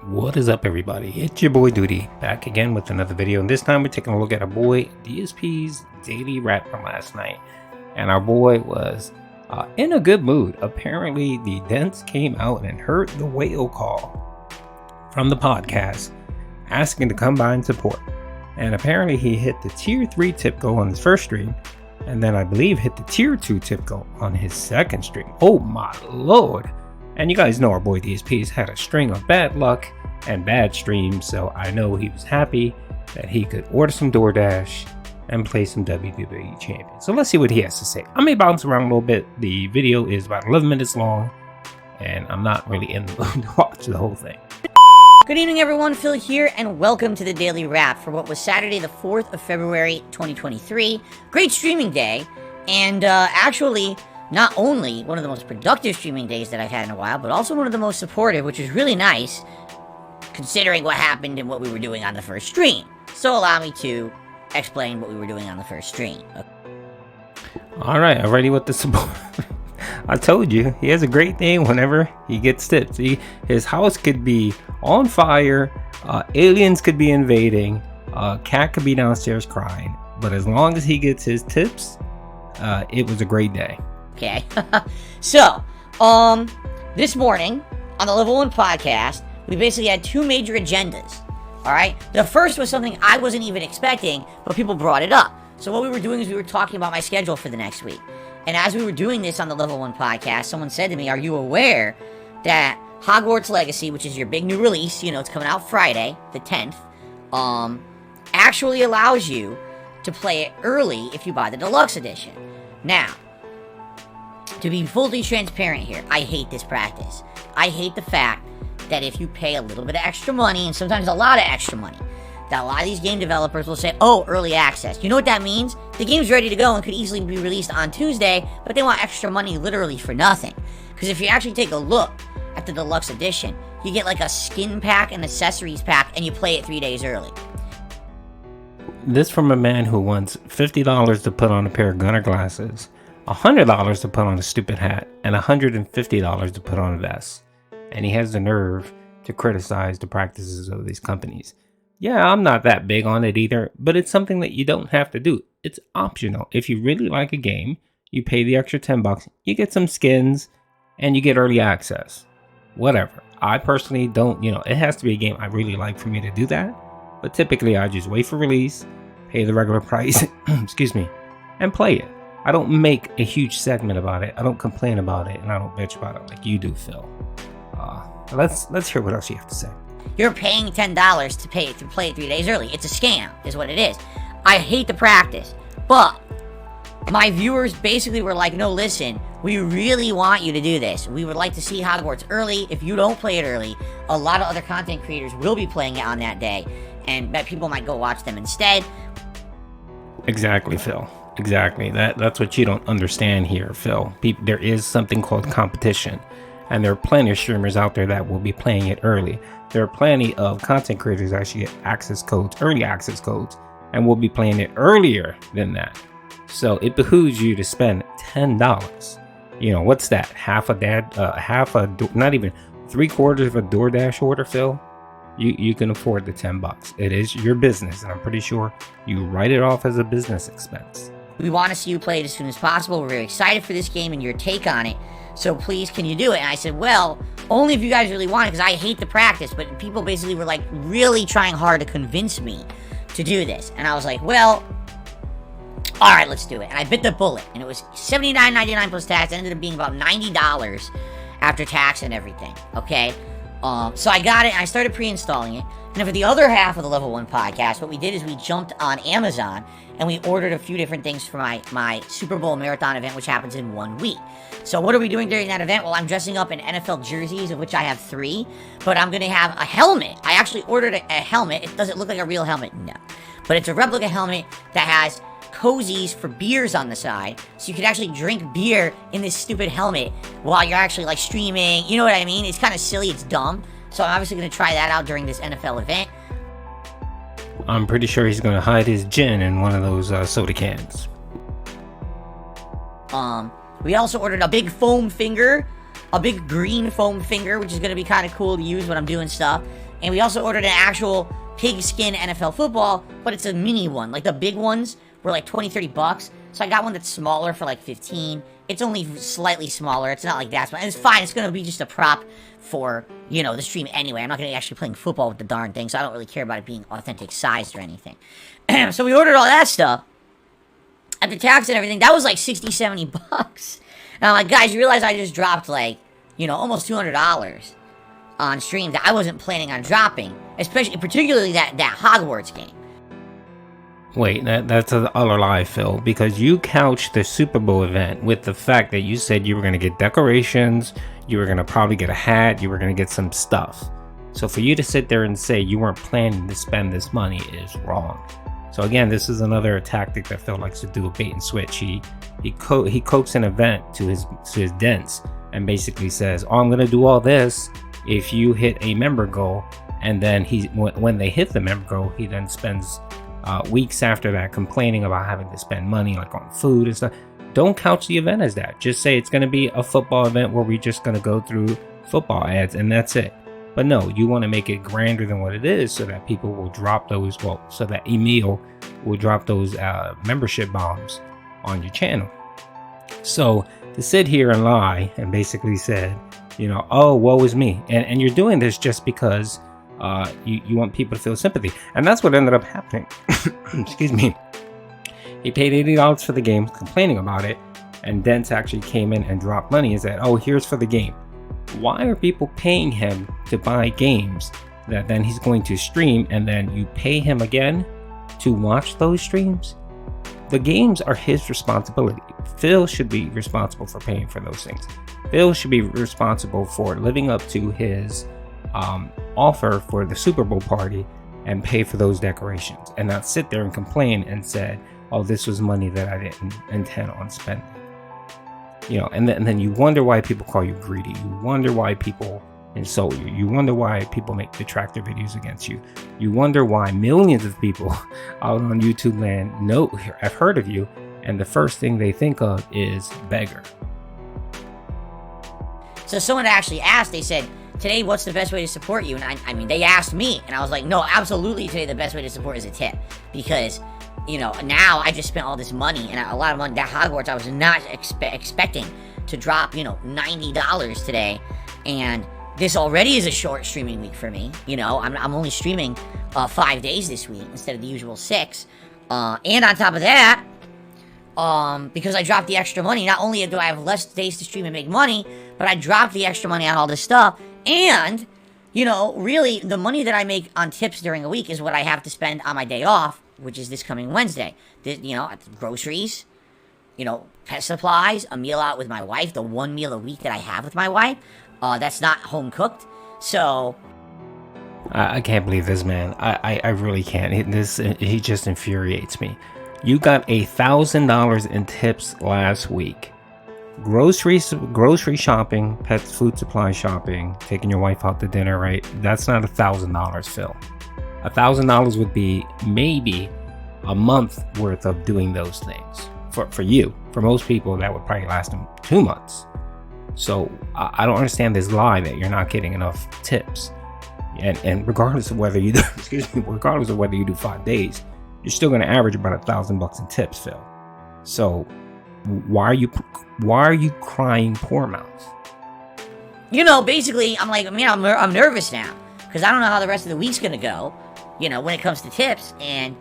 What is up, everybody? It's your boy Duty back again with another video, and this time we're taking a look at our boy DSP's daily rap from last night. And our boy was in a good mood. Apparently the Dents came out and heard the whale call from the podcast asking to come by and support, and apparently he hit the tier 3 tip goal on his first stream, and then I believe hit the tier 2 tip goal on his second stream. Oh my lord. And you guys know our boy DSP's had a string of bad luck and bad streams, so I know he was happy that he could order some DoorDash and play some WWE Champion. So let's see what he has to say. I may bounce around a little bit. The video is about 11 minutes long, and I'm not really in the mood to watch the whole thing. Good evening, everyone. Phil here, and welcome to the Daily Wrap for what was Saturday, the 4th of February, 2023. Great streaming day, and actually, not only one of the most productive streaming days that I've had in a while, but also one of the most supportive, which is really nice, considering what happened and what we were doing on the first stream. So allow me to explain what we were doing on the first stream. Alright, I'm ready with the support. I told you, he has a great thing whenever he gets tips. His house could be on fire, aliens could be invading, cat could be downstairs crying, but as long as he gets his tips, it was a great day. Okay, so, this morning, on the Level 1 podcast, we basically had two major agendas, alright? The first was something I wasn't even expecting, but people brought it up. So what we were doing is we were talking about my schedule for the next week. And as we were doing this on the Level 1 podcast, someone said to me, are you aware that Hogwarts Legacy, which is your big new release, you know, it's coming out Friday, the 10th, actually allows you to play it early if you buy the deluxe edition. Now, to be fully transparent here, I hate this practice. I hate the fact that if you pay a little bit of extra money, and sometimes a lot of extra money, that a lot of these game developers will say, oh, early access. You know what that means? The game's ready to go and could easily be released on Tuesday, but they want extra money literally for nothing. Because if you actually take a look at the deluxe edition, you get like a skin pack and accessories pack, and you play it 3 days early. This from a man who wants $50 to put on a pair of gunner glasses, $100 to put on a stupid hat, and $150 to put on a vest. And he has the nerve to criticize the practices of these companies. Yeah, I'm not that big on it either, but it's something that you don't have to do. It's optional. If you really like a game, you pay the extra $10, you get some skins, and you get early access. Whatever. I personally don't, it has to be a game I really like for me to do that. But typically I just wait for release, pay the regular price, excuse me, and play it. I don't make a huge segment about it. I don't complain about it, and I don't bitch about it like you do, Phil. Let's hear what else you have to say. You're paying $10 to play it 3 days early. It's a scam, is what it is. I hate the practice, but my viewers basically were like, no, listen, we really want you to do this. We would like to see Hogwarts early. If you don't play it early, a lot of other content creators will be playing it on that day, and people might go watch them instead. Exactly, Phil. Exactly. That's what you don't understand here, Phil. There is something called competition, and there are plenty of streamers out there that will be playing it early. There are plenty of content creators that actually get access codes, early access codes, and will be playing it earlier than that. So it behooves you to spend $10. What's that? Not even 3/4 of a DoorDash order, Phil. You can afford the $10. It is your business, and I'm pretty sure you write it off as a business expense. We want to see you play it as soon as possible. We're very excited for this game and your take on it. So please, can you do it? And I said, well, only if you guys really want it, because I hate the practice. But people basically were like really trying hard to convince me to do this. And I was like, well, all right, let's do it. And I bit the bullet. And it was $79.99 plus tax. It ended up being about $90 after tax and everything. Okay? So I got it, and I started pre-installing it. And then for the other half of the Level 1 podcast, what we did is we jumped on Amazon, and we ordered a few different things for my Super Bowl marathon event, which happens in 1 week. So what are we doing during that event? Well, I'm dressing up in NFL jerseys, of which I have 3, but I'm going to have a helmet. I actually ordered a helmet. Does it look like a real helmet? No. But it's a replica helmet that has cozies for beers on the side, so you could actually drink beer in this stupid helmet while you're actually like streaming. You know what I mean? It's kind of silly. It's dumb. So I'm obviously going to try that out during this NFL event. I'm pretty sure he's going to hide his gin in one of those soda cans. We also ordered a big foam finger, a big green foam finger, which is going to be kind of cool to use when I'm doing stuff. And we also ordered an actual pigskin NFL football, but it's a mini one. Like the big ones were like 20, 30 bucks. So I got one that's smaller for like 15. It's only slightly smaller. It's not like that small. And it's fine. It's going to be just a prop for, you know, the stream anyway. I'm not going to be actually playing football with the darn thing, so I don't really care about it being authentic sized or anything. So we ordered all that stuff. At the tax and everything, that was like 60, 70 bucks. And I'm like, guys, you realize I just dropped like, you know, almost $200 on stream that I wasn't planning on dropping. Particularly that Hogwarts game. Wait, that's an utter lie, Phil, because you couched the Super Bowl event with the fact that you said you were going to get decorations, you were going to probably get a hat, you were going to get some stuff. So for you to sit there and say you weren't planning to spend this money is wrong. So again, this is another tactic that Phil likes to do, a bait and switch. He coaxes an event to his dents and basically says, oh, I'm going to do all this if you hit a member goal. And then when they hit the member goal, he then spends weeks after that complaining about having to spend money like on food and stuff. Don't couch the event as that. Just say it's going to be a football event where we're just going to go through football ads and that's it. But no, you want to make it grander than what it is so that people will drop those, so that Emil will drop those membership bombs on your channel. So to sit here and lie and basically said, you know, oh, woe is me. And you're doing this just because you want people to feel sympathy. And that's what ended up happening. Excuse me. He paid $80 for the game, complaining about it. And Dents actually came in and dropped money and said, oh, here's for the game. Why are people paying him to buy games that then he's going to stream and then you pay him again to watch those streams? The games are his responsibility. Phil should be responsible for paying for those things. Phil should be responsible for living up to his offer for the Super Bowl party and pay for those decorations and not sit there and complain and said, oh, this was money that I didn't intend on spending. You know, and then you wonder why people call you greedy. You wonder why people insult you. You wonder why people make detractor videos against you. You wonder why millions of people out on YouTube land have heard of you, and the first thing they think of is beggar. So someone actually asked, they said, today, what's the best way to support you? And I mean, they asked me, and I was like, no, absolutely today the best way to support is a tip. Because, you know, now I just spent all this money, and a lot of money, that Hogwarts, I was not expecting to drop, you know, $90 today. And this already is a short streaming week for me. You know, I'm only streaming 5 days this week instead of the usual 6. And on top of that, because I dropped the extra money, not only do I have less days to stream and make money, but I dropped the extra money on all this stuff. And, you know, really, the money that I make on tips during a week is what I have to spend on my day off, which is this coming Wednesday. You know, groceries, you know, pet supplies, a meal out with my wife, the one meal a week that I have with my wife. That's not home cooked. So I can't believe this, man. I really can't. He just infuriates me. You got $1,000 in tips last week. Grocery shopping, pet food supply shopping, taking your wife out to dinner, right? That's not $1,000, Phil. $1,000 would be maybe a month worth of doing those things for you. For most people, that would probably last them 2 months. So I don't understand this lie that you're not getting enough tips. And regardless of whether you do, regardless of whether you do 5 days, you're still going to average about $1,000 in tips, Phil. So why are you crying poor mouth? You know, basically, I'm like, man, I'm nervous now because I don't know how the rest of the week's gonna go. You know, when it comes to tips, and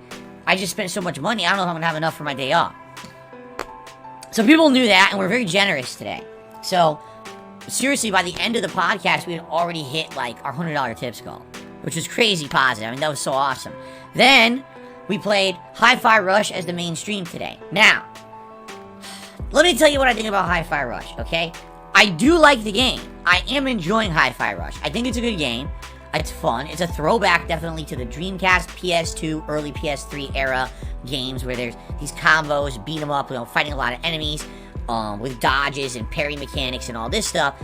I just spent so much money. I don't know if I'm gonna have enough for my day off. So people knew that, and we're very generous today. So seriously, by the end of the podcast, we had already hit like our $100 tips goal, which was crazy positive. I mean, that was so awesome. Then we played Hi-Fi Rush as the main stream today. Now, let me tell you what I think about Hi-Fi Rush, okay? I do like the game. I am enjoying Hi-Fi Rush. I think it's a good game. It's fun. It's a throwback, definitely, to the Dreamcast, PS2, early PS3 era games where there's these combos, beat 'em up, you know, fighting a lot of enemies with dodges and parry mechanics and all this stuff.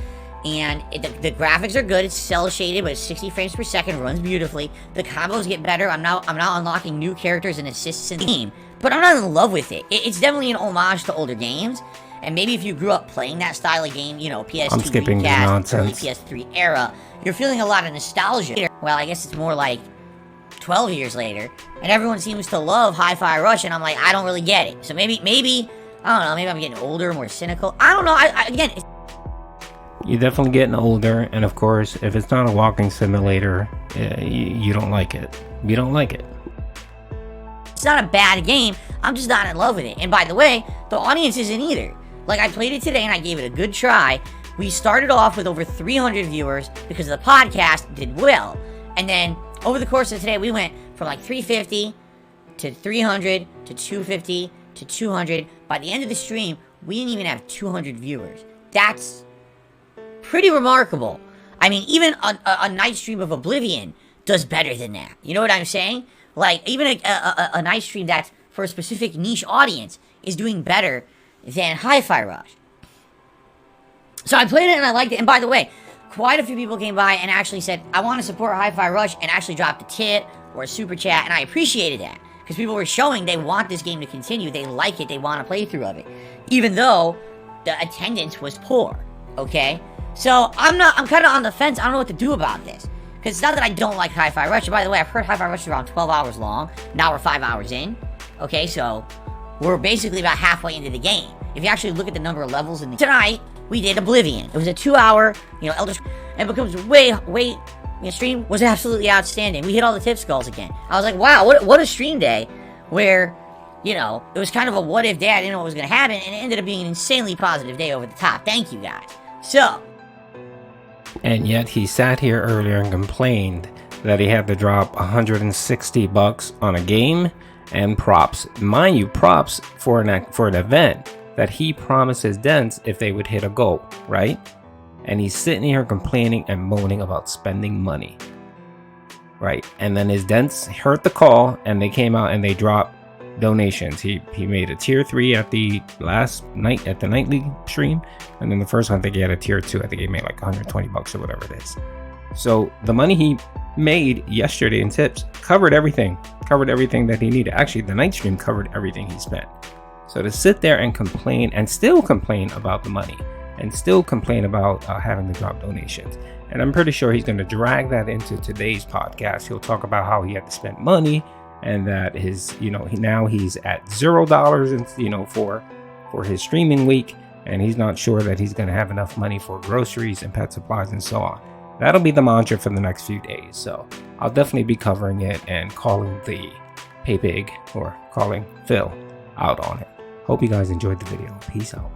And the graphics are good. It's cel shaded, but it's 60 frames per second. Runs beautifully. The combos get better. I'm now unlocking new characters and assists in the game, but I'm not in love with it. It's definitely an homage to older games. And maybe if you grew up playing that style of game, you know, PS2 I'm skipping the recast, early nonsense. PS3 era, you're feeling a lot of nostalgia. Well, I guess it's more like 12 years later, and everyone seems to love Hi-Fi Rush, and I'm like, I don't really get it. So maybe, I don't know, maybe I'm getting older, more cynical. I don't know, again, You're definitely getting older, and of course, if it's not a walking simulator, you don't like it. You don't like it. it's not a bad game, I'm just not in love with it. And by the way, the audience isn't either. Like, I played it today, and I gave it a good try. We started off with over 300 viewers because the podcast did well. And then, over the course of today, we went from like 350 to 300 to 250 to 200. By the end of the stream, we didn't even have 200 viewers. That's pretty remarkable. I mean, even a night stream of Oblivion does better than that. You know what I'm saying? Like, even a night stream that's for a specific niche audience is doing better than Hi-Fi Rush. So I played it and I liked it. And by the way, quite a few people came by and actually said, I want to support Hi-Fi Rush, and actually dropped a tit or a super chat, and I appreciated that. Because people were showing they want this game to continue, they like it, they want a playthrough of it. Even though the attendance was poor, okay? So I'm kind of on the fence, I don't know what to do about this. Because it's not that I don't like Hi-Fi Rush. By the way, I've heard Hi-Fi Rush is around 12 hours long. Now we're 5 hours in. Okay, so we're basically about halfway into the game. If you actually look at the number of levels in the... Tonight, we did Oblivion. It was a 2-hour, you know, Elder Scrolls. And it becomes stream was absolutely outstanding. We hit all the tip skulls again. I was like, wow, what a stream day where, you know, it was kind of a what if day. I didn't know what was going to happen, and it ended up being an insanely positive day over the top. Thank you, guys. So... And yet he sat here earlier and complained that he had to drop $160 on a game and props. Mind you, props for an event that he promised his dents if they would hit a goal, right? And he's sitting here complaining and moaning about spending money, right? And then his dents heard the call, and they came out and they dropped donations. He made a tier 3 at the last night at the nightly stream, and then the first one I think he had a tier 2. I think he made like $120 or whatever it is. So the money he made yesterday in tips covered everything that he needed. Actually, the night stream covered everything he spent. So to sit there and complain, and still complain about the money, and still complain about having to drop donations, and I'm pretty sure he's going to drag that into today's podcast. He'll talk about how he had to spend money, and that his, you know, now he's at $0 and, you know, for his streaming week, and he's not sure that he's going to have enough money for groceries and pet supplies and so on. That'll be the mantra for the next few days. So I'll definitely be covering it and calling the pay pig, or calling Phil out on it. Hope you guys enjoyed the video. Peace out.